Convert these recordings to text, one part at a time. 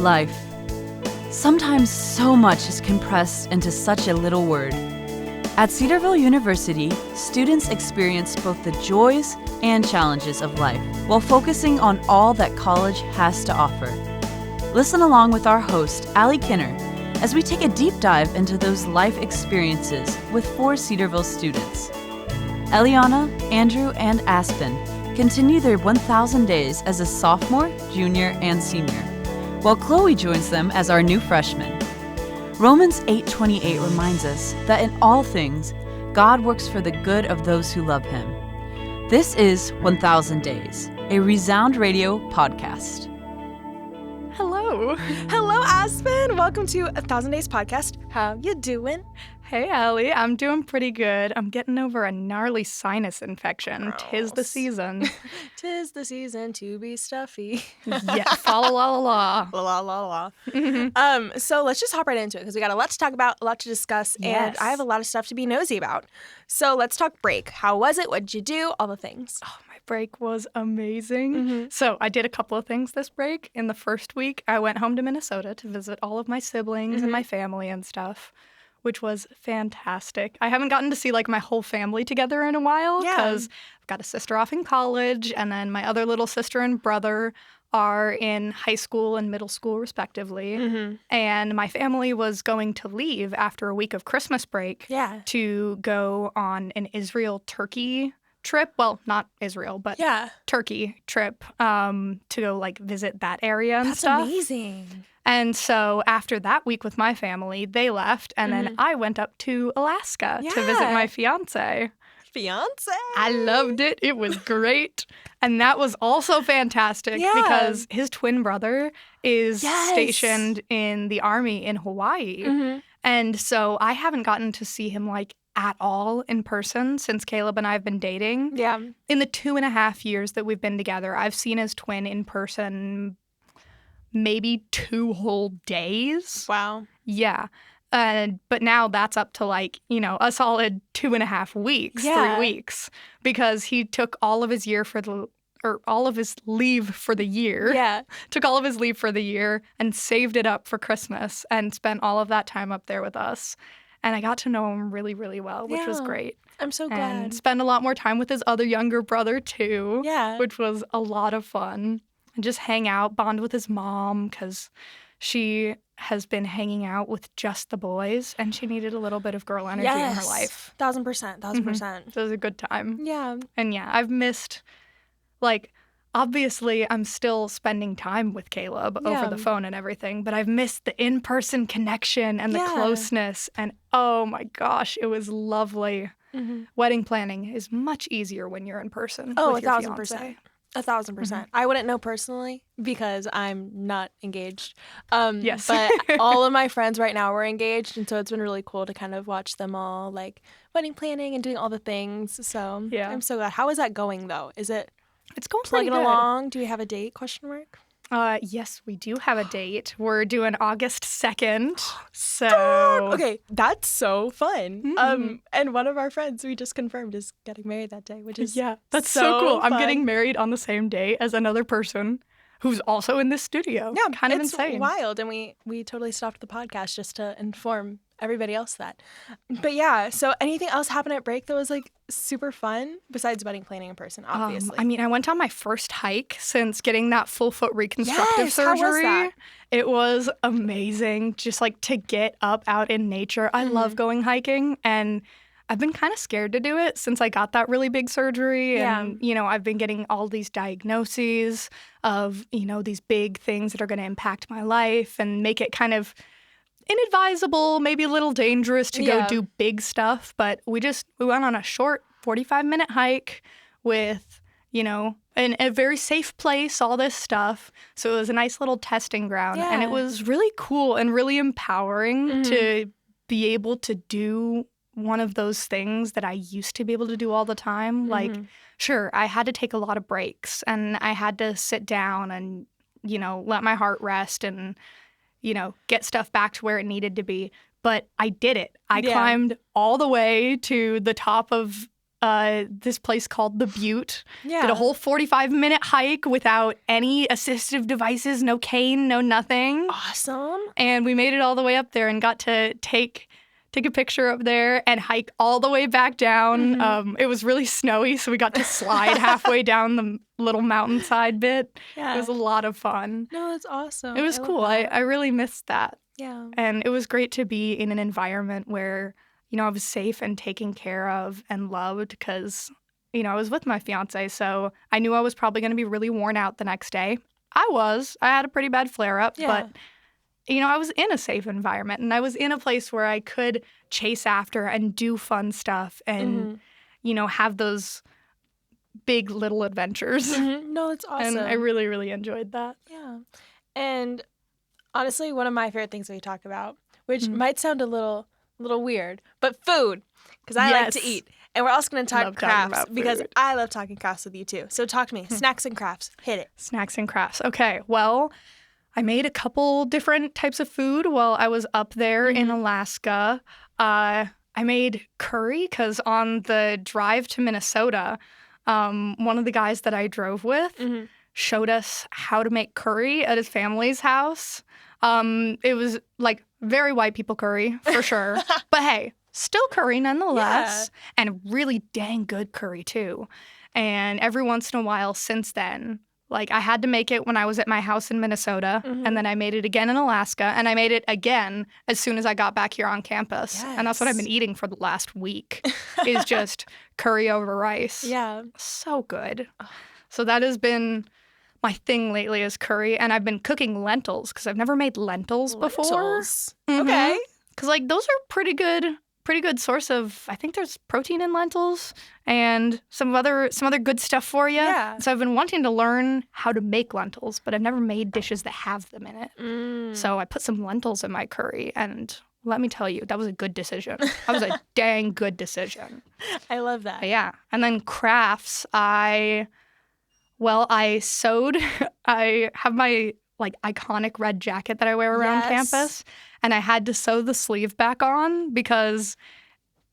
life. Sometimes so much is compressed into such a little word. At Cedarville University, students experience both the joys and challenges of life while focusing on all that college has to offer. Listen along with our host, Allie Kinner, as we take a deep dive into those life experiences with 4 Cedarville students. Eliana, Andrew, and Aspen continue their 1,000 days as a sophomore, junior, and senior, while Chloe joins them as our new freshman. Romans 8:28 reminds us that in all things, God works for the good of those who love Him. This is 1,000 Days, a Resound Radio podcast. Hello. Hello, Aspen. Welcome to 1,000 Days podcast. How you doing? Hey, Allie. I'm doing pretty good. I'm getting over a gnarly sinus infection. Gross. 'Tis the season. 'Tis the season to be stuffy. Yeah, fa la la la La la la la. So let's just hop right into it because we got a lot to talk about, a lot to discuss, and I have a lot of stuff to be nosy about. So let's talk break. How was it? What'd you do? All the things. Oh, my break was amazing. So I did a couple of things this break. In the first week, I went home to Minnesota to visit all of my siblings and my family and stuff, which was fantastic. I haven't gotten to see my whole family together in a while because I've got a sister off in college, and then my other little sister and brother are in high school and middle school respectively. And my family was going to leave after a week of Christmas break to go on an Israel-Turkey trip. Well, not Israel, but Turkey trip to go visit that area and stuff. That's amazing. And so after that week with my family, they left, and then I went up to Alaska to visit my fiance. Fiance? I loved it. It was great. And that was also fantastic because his twin brother is stationed in the Army in Hawaii. And so I haven't gotten to see him at all in person since Caleb and I have been dating. Yeah. In the 2.5 years that we've been together, I've seen his twin in person maybe 2 whole days. Wow. Yeah. But now that's up to a solid 2.5 weeks, 3 weeks, because he took all of his all of his leave for the year. Yeah. Took all of his leave for the year and saved it up for Christmas and spent all of that time up there with us. And I got to know him really, really well, which was great. I'm so glad. And spend a lot more time with his other younger brother, too. Yeah. Which was a lot of fun. And just hang out, bond with his mom, because she has been hanging out with just the boys, and she needed a little bit of girl energy in her life. 1,000%. 1,000%. So it was a good time. Yeah. And I've missed, obviously I'm still spending time with Caleb over the phone and everything, but I've missed the in-person connection and the closeness, and oh my gosh, it was lovely. Wedding planning is much easier when you're in person. Oh, with your 1,000%. fiance. 1,000%. I wouldn't know personally because I'm not engaged. Yes. But all of my friends right now are engaged, and so it's been really cool to kind of watch them all wedding planning and doing all the things. So I'm so glad. How is that going though? Is it it's going pretty plugging good. along? Do we have a date? Question mark. Yes, we do have a date. We're doing August 2nd. So okay, that's so fun. And one of our friends we just confirmed is getting married that day, which is that's so cool. fun. I'm getting married on the same day as another person who's also in this studio. Yeah, kind of it's insane. Wild, and we totally stopped the podcast just to inform everybody else that. But yeah, so anything else happened at break that was super fun besides wedding planning in person, obviously? I went on my first hike since getting that full foot reconstructive surgery. How was that? It was amazing, just to get up out in nature. I love going hiking, and I've been kind of scared to do it since I got that really big surgery. And, I've been getting all these diagnoses of, these big things that are going to impact my life and make it kind of inadvisable, maybe a little dangerous to go do big stuff. But we went on a short 45-minute hike with, in a very safe place, all this stuff. So it was a nice little testing ground. And it was really cool and really empowering to be able to do one of those things that I used to be able to do all the time. Sure, I had to take a lot of breaks, and I had to sit down and, let my heart rest and, get stuff back to where it needed to be. But I did it. I climbed all the way to the top of this place called The Butte. Yeah. Did a whole 45-minute hike without any assistive devices, no cane, no nothing. Awesome. And we made it all the way up there and got to take a picture up there and hike all the way back down. It was really snowy, so we got to slide halfway down the little mountainside bit. Yeah. It was a lot of fun. No, that's awesome. It was cool. I really missed that. Yeah. And it was great to be in an environment where, you know, I was safe and taken care of and loved because, you know, I was with my fiance, so I knew I was probably going to be really worn out the next day. I had a pretty bad flare-up, but you know, I was in a safe environment and I was in a place where I could chase after and do fun stuff and, you know, have those big little adventures. No, that's awesome. And I really, really enjoyed that. Yeah. And honestly, one of my favorite things we talk about, which might sound a little weird, but food, because I like to eat. And we're also going to talk crafts because I love talking crafts with you too. So talk to me. Snacks and crafts. Hit it. Snacks and crafts. Okay. Well, I made a couple different types of food while I was up there in Alaska. I made curry because on the drive to Minnesota, one of the guys that I drove with showed us how to make curry at his family's house. It was like very white people curry for sure. But hey, still curry nonetheless. And really dang good curry too. And every once in a while since then, like I had to make it when I was at my house in Minnesota, and then I made it again in Alaska, and I made it again as soon as I got back here on campus. And that's what I've been eating for the last week is just curry over rice. Yeah. So good. So that has been my thing lately is curry, and I've been cooking lentils because I've never made lentils before. Okay. Because like those are pretty good source of, I think there's protein in lentils and some other good stuff for you. Yeah. So I've been wanting to learn how to make lentils, but I've never made dishes that have them in it. So I put some lentils in my curry, and let me tell you, that was a good decision. That was a dang good decision. I love that. Yeah. And then crafts, I sewed. I have my like iconic red jacket that I wear around campus, and I had to sew the sleeve back on because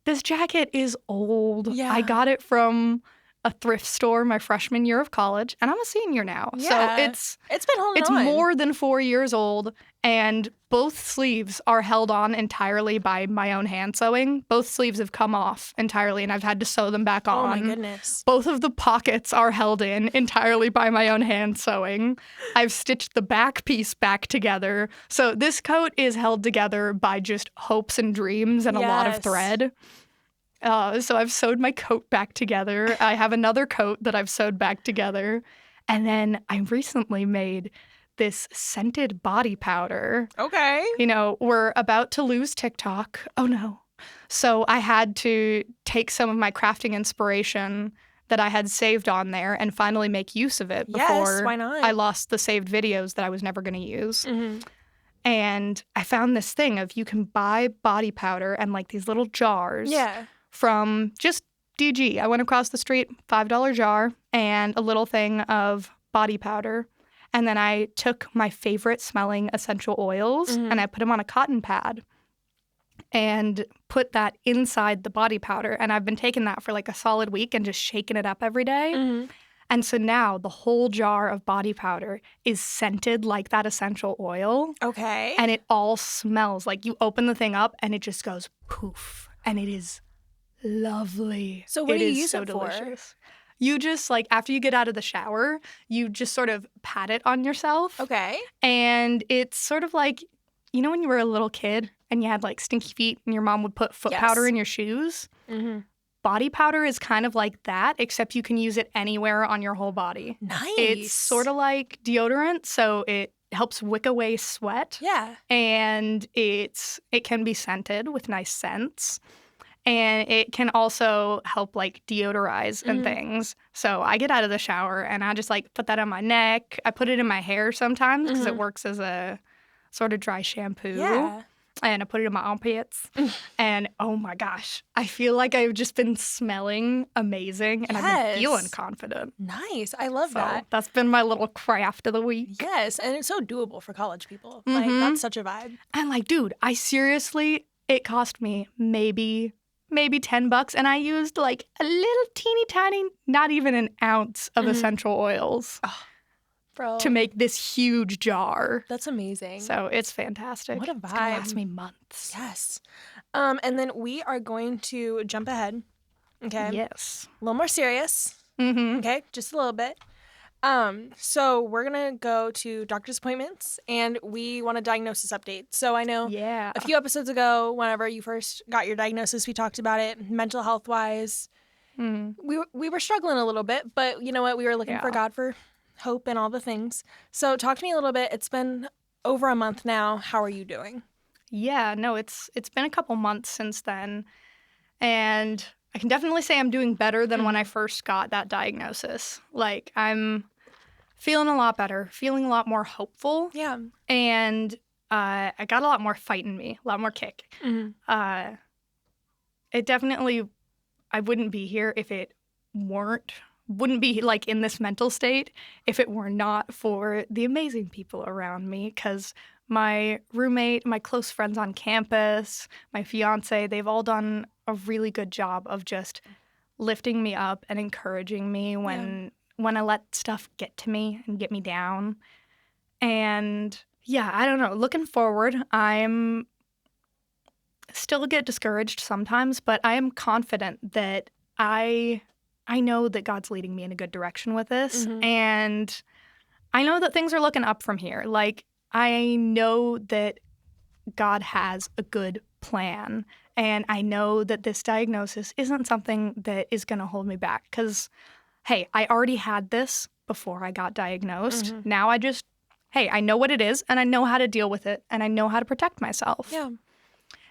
this jacket is old. Yeah. I got it from a thrift store my freshman year of college, and I'm a senior now. Yeah. So it's been holding on. It's more than 4 years old, and both sleeves are held on entirely by my own hand sewing. Both sleeves have come off entirely, and I've had to sew them back on. Oh my goodness. Both of the pockets are held in entirely by my own hand sewing. I've stitched the back piece back together. So this coat is held together by just hopes and dreams and a lot of thread. So I've sewed my coat back together. I have another coat that I've sewed back together. And then I recently made this scented body powder. Okay. You know, we're about to lose TikTok. Oh, no. So I had to take some of my crafting inspiration that I had saved on there and finally make use of it before why not? I lost the saved videos that I was never going to use. And I found this thing of you can buy body powder and like these little jars. Yeah. From just DG. I went across the street, $5 jar, and a little thing of body powder. And then I took my favorite smelling essential oils and I put them on a cotton pad and put that inside the body powder. And I've been taking that for like a solid week and just shaking it up every day. And so now the whole jar of body powder is scented like that essential oil. Okay. And it all smells like you open the thing up and it just goes poof. And it is lovely. So what do you use it for? Delicious. You just like after you get out of the shower, you just sort of pat it on yourself. Okay. And it's sort of like, you know, when you were a little kid and you had like stinky feet and your mom would put foot powder in your shoes? Body powder is kind of like that, except you can use it anywhere on your whole body. Nice. It's sort of like deodorant, so it helps wick away sweat. Yeah. And it can be scented with nice scents. And it can also help like deodorize and things. So I get out of the shower and I just like put that on my neck. I put it in my hair sometimes because it works as a sort of dry shampoo. Yeah. And I put it in my armpits. And oh my gosh, I feel like I've just been smelling amazing and I've been feeling confident. Nice. I love that. That's been my little craft of the week. Yes. And it's so doable for college people. Like, that's such a vibe. And like, dude, it cost me maybe maybe $10, and I used like a little teeny tiny, not even an ounce of essential oils to make this huge jar. That's amazing. So it's fantastic. What a vibe. It's gonna last me months. Yes. And then we are going to jump ahead. Okay. Yes. A little more serious. Mm-hmm. Okay, just a little bit. So we're going to go to doctor's appointments, and we want a diagnosis update. So I know a few episodes ago, whenever you first got your diagnosis, we talked about it mental health-wise. We were struggling a little bit, but you know what? We were looking for God for hope and all the things. So talk to me a little bit. It's been over a month now. How are you doing? Yeah, no, it's been a couple months since then, and I can definitely say I'm doing better than when I first got that diagnosis. Like, I'm feeling a lot better, feeling a lot more hopeful. Yeah. And I got a lot more fight in me, a lot more kick. It definitely, I wouldn't be here if it wouldn't be like in this mental state if it were not for the amazing people around me, because my roommate, my close friends on campus, my fiance, they've all done a really good job of just lifting me up and encouraging me when I let stuff get to me and get me down. And yeah, I don't know. Looking forward, I'm still get discouraged sometimes, but I am confident that I know that God's leading me in a good direction with this. And I know that things are looking up from here. Like, I know that God has a good plan. And I know that this diagnosis isn't something that is going to hold me back. Because, hey, I already had this before I got diagnosed. Now I know what it is, and I know how to deal with it, and I know how to protect myself. Yeah.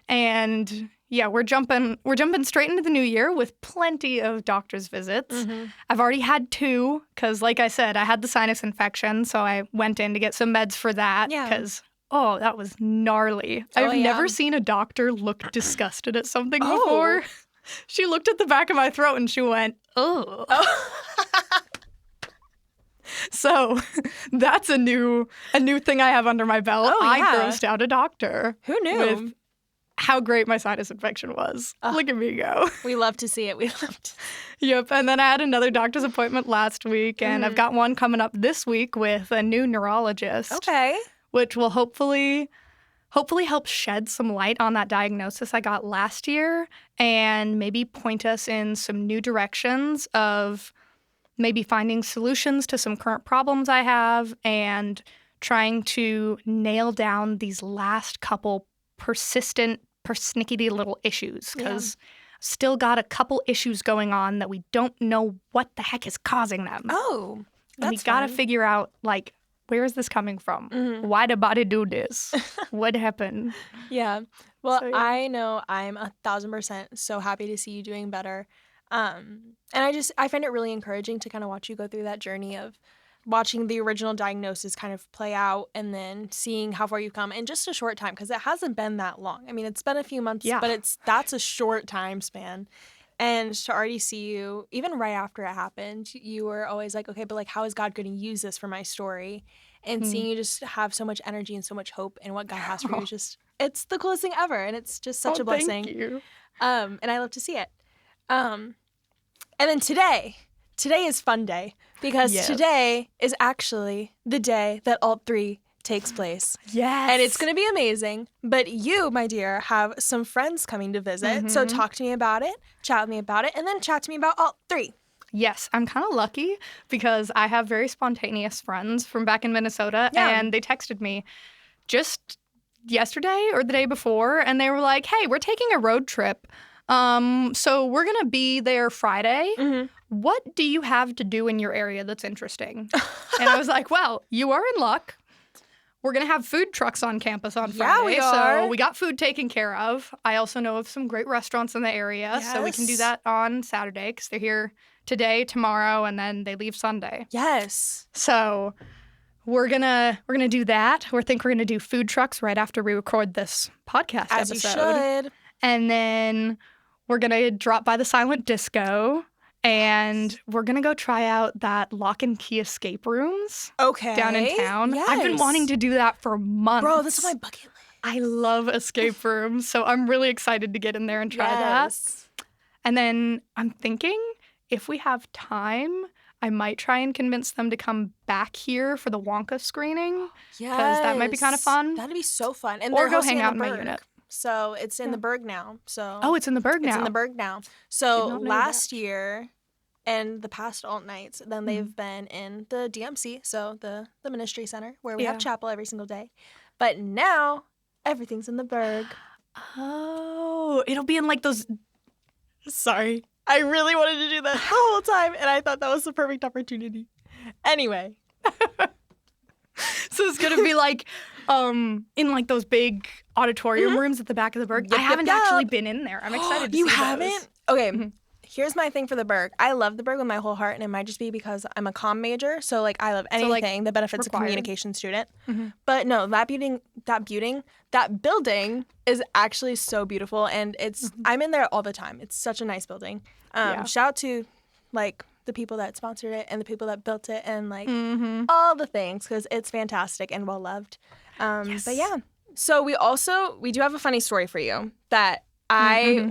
And yeah, we're jumping straight into the new year with plenty of doctor's visits. I've already had 2 because, like I said, I had the sinus infection, so I went in to get some meds for that because, that was gnarly. I've never seen a doctor look disgusted at something before. She looked at the back of my throat and she went, "Oh." So that's a new thing I have under my belt. I grossed out a doctor. Who knew? With how great my sinus infection was. Look at me go. We love to see it. We love to. Yep. And then I had another doctor's appointment last week, and I've got one coming up this week with a new neurologist. Okay. Which will hopefully help shed some light on that diagnosis I got last year and maybe point us in some new directions of maybe finding solutions to some current problems I have and trying to nail down these last couple persistent, persnickety little issues, because still got a couple issues going on that we don't know what the heck is causing them. Oh, that's and we got to figure out, like, where is this coming from? Why did body do this? What happened? Yeah. Well, so, I know I'm 1,000% so happy to see you doing better. And I find it really encouraging to kind of watch you go through that journey of watching the original diagnosis kind of play out and then seeing how far you've come in just a short time, because it hasn't been that long. I mean, it's been a few months, but that's a short time span. And to already see you, even right after it happened, you were always like, okay, but like, how is God going to use this for my story? And seeing you just have so much energy and so much hope in what God has for you, it's the coolest thing ever. And it's just such a blessing. Thank you. And I love to see it. And then today is fun day, because today is actually the day that Alt 3 takes place. Yes. And it's going to be amazing. But you, my dear, have some friends coming to visit. So talk to me about it, chat with me about it, and then chat to me about Alt 3. Yes, I'm kind of lucky because I have very spontaneous friends from back in Minnesota, and they texted me just yesterday or the day before, and they were like, hey, we're taking a road trip. So we're going to be there Friday. What do you have to do in your area that's interesting? And I was like, well, you are in luck. We're going to have food trucks on campus on Friday. Yeah, we are. So we got food taken care of. I also know of some great restaurants in the area. Yes. So we can do that on Saturday because they're here today, tomorrow, and then they leave Sunday. Yes. So we're gonna do that. We're gonna do food trucks right after we record this podcast As episode. You should. And then we're gonna drop by the silent disco. And we're going to go try out that lock and key escape rooms down in town. Yes. I've been wanting to do that for months. Bro, this is my bucket list. I love escape rooms, so I'm really excited to get in there and try that. And then I'm thinking if we have time, I might try and convince them to come back here for the Wonka screening. Yes. Because that might be kind of fun. That'd be so fun. And or go hang out in my unit. So it's in the Berg now. So it's in the Berg now. It's in the Berg now. So last year and the past alt nights, then they've been in the DMC, so the ministry center, where we have chapel every single day. But now everything's in the Berg. Oh, it'll be in like those... Sorry. I really wanted to do that the whole time, and I thought that was the perfect opportunity. Anyway. So it's going to be like in like those big auditorium rooms at the back of the Berg. I haven't actually been in there. I'm excited to see those. You haven't? Okay. Here's my thing for the Berg. I love the Berg with my whole heart, and it might just be because I'm a comm major, so like I love anything that benefits a communication student. But no, that building is actually so beautiful, and it's I'm in there all the time. It's such a nice building. Shout out to like the people that sponsored it and the people that built it and like all the things, because it's fantastic and well loved. But yeah, so we do have a funny story for you that I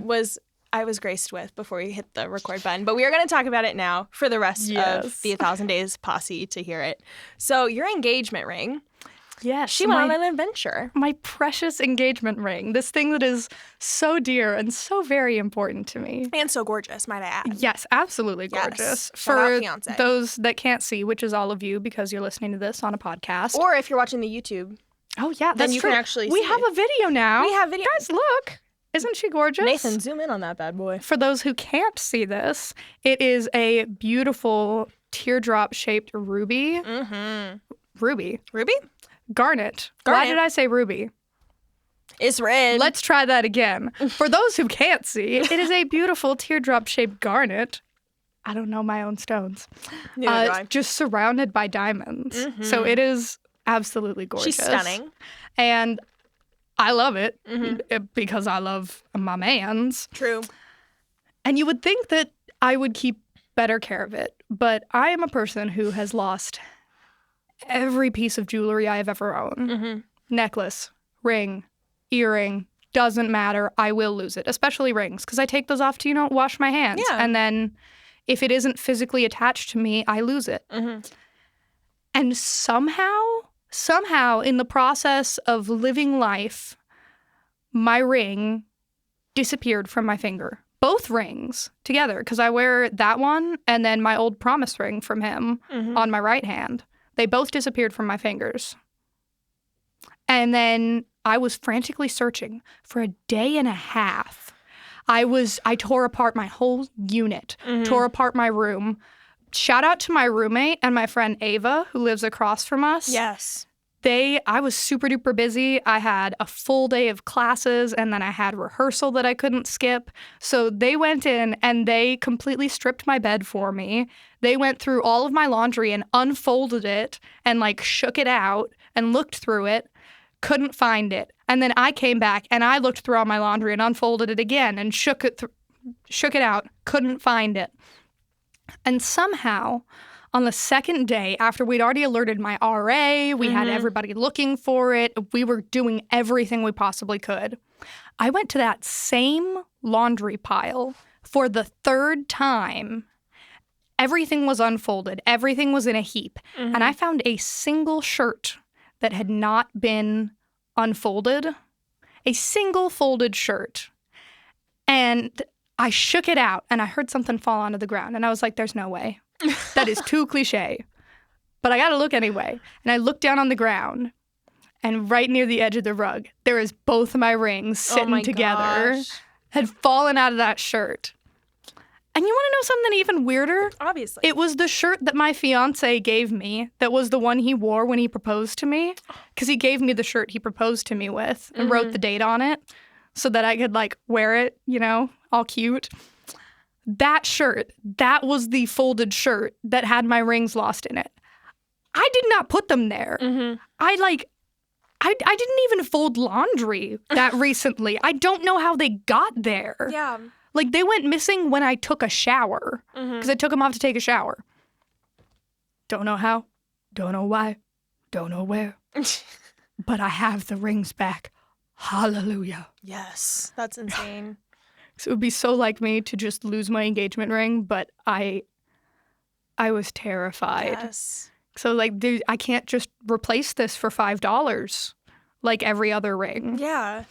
was graced with before we hit the record button, but we are going to talk about it now for the rest of the 1,000 Days posse to hear it. So your engagement ring. Yes. She went on an adventure. My precious engagement ring. This thing that is so dear and so very important to me. And so gorgeous, might I add. Yes, absolutely gorgeous. Yes. For those that can't see, which is all of you because you're listening to this on a podcast. Or if you're watching the YouTube. Oh, yeah, then you can actually see We have a video now. We have video. Guys, look. Isn't she gorgeous? Nathan, zoom in on that bad boy. For those who can't see this, it is a beautiful teardrop-shaped ruby. Ruby? Garnet. Why did I say ruby? It's red. Let's try that again. For those who can't see, it is a beautiful teardrop-shaped garnet. I don't know my own stones. Neither do I. Just surrounded by diamonds. So it is absolutely gorgeous. She's stunning. And I love it because I love my mans. True. And you would think that I would keep better care of it, but I am a person who has lost every piece of jewelry I have ever owned. Necklace, ring, earring, doesn't matter. I will lose it, especially rings, because I take those off to, wash my hands. Yeah. And then if it isn't physically attached to me, I lose it. And somehow in the process of living life, my ring disappeared from my finger. Both rings together, because I wear that one and then my old promise ring from him on my right hand. They both disappeared from my fingers. And then I was frantically searching for a day and a half. I tore apart my whole unit, tore apart my room. Shout out to my roommate and my friend Ava, who lives across from us. Yes. I was super duper busy. I had a full day of classes and then I had rehearsal that I couldn't skip. So they went in and they completely stripped my bed for me. They went through all of my laundry and unfolded it and like shook it out and looked through it. Couldn't find it. And then I came back and I looked through all my laundry and unfolded it again and shook it out. Couldn't find it. And somehow, on the second day, after we'd already alerted my RA, we had everybody looking for it, we were doing everything we possibly could. I went to that same laundry pile for the third time. Everything was unfolded. Everything was in a heap. And I found a single shirt that had not been unfolded. A single folded shirt. And I shook it out and I heard something fall onto the ground. And I was like, there's no way. That is too cliche. But I got to look anyway. And I looked down on the ground, and right near the edge of the rug, there is both of my rings sitting together. Gosh. Had fallen out of that shirt. And you want to know something even weirder? Obviously. It was the shirt that my fiance gave me that was the one he wore when he proposed to me. Because he gave me the shirt he proposed to me with and wrote the date on it so that I could, like, wear it, all cute. That shirt, that was the folded shirt that had my rings lost in it. I did not put them there. I didn't even fold laundry that recently. I don't know how they got there. Yeah. Like, they went missing when I took a shower. Because I took them off to take a shower. Don't know how. Don't know why. Don't know where. But I have the rings back. Hallelujah. Yes. That's insane. So it would be so like me to just lose my engagement ring, but I was terrified. Yes. So like, dude, I can't just replace this for $5 like every other ring. Yeah.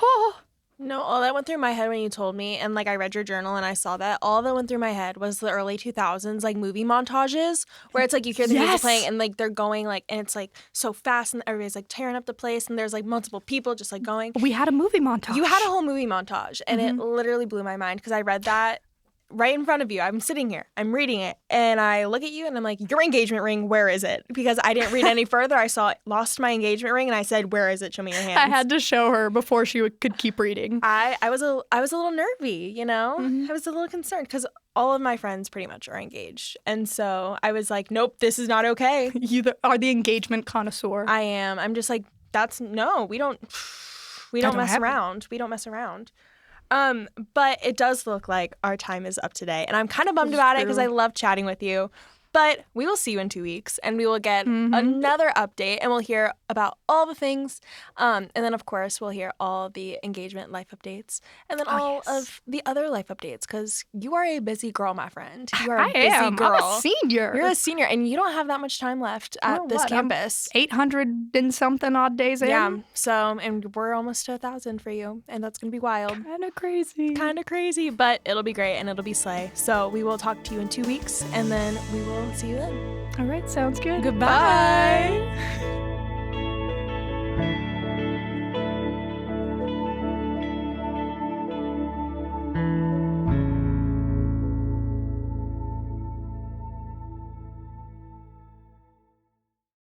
Oh. No, all that went through my head when you told me, and like I read your journal and I saw that, all that went through my head was the early 2000s like movie montages where it's like you hear the music playing and like they're going like, and it's like so fast and everybody's like tearing up the place and there's like multiple people just like going. We had a movie montage. You had a whole movie montage and it literally blew my mind because I read that right in front of you. I'm sitting here, I'm reading it, and I look at you and I'm like, your engagement ring, where is it? Because I didn't read any further. I saw it, lost my engagement ring, and I said, where is it? Show me your hands. I had to show her before she could keep reading. I was a little nervy, you know? I was a little concerned because all of my friends pretty much are engaged. And so I was like, nope, this is not okay. You are the engagement connoisseur. I am. I'm just like, we don't mess around. We don't mess around. But it does look like our time is up today. And I'm kind of bummed about it because I love chatting with you. But we will see you in 2 weeks and we will get another update and we'll hear about all the things. And then, of course, we'll hear all the engagement life updates and then of the other life updates because you are a busy girl, my friend. You are a busy girl. I'm a senior. You're a senior and you don't have that much time left at this campus. 800 and something odd days in. Yeah. So, and we're almost to 1,000 for you and that's going to be wild. Kind of crazy. But it'll be great and it'll be slay. So we will talk to you in 2 weeks and then we will see you then. All right, sounds good. Goodbye.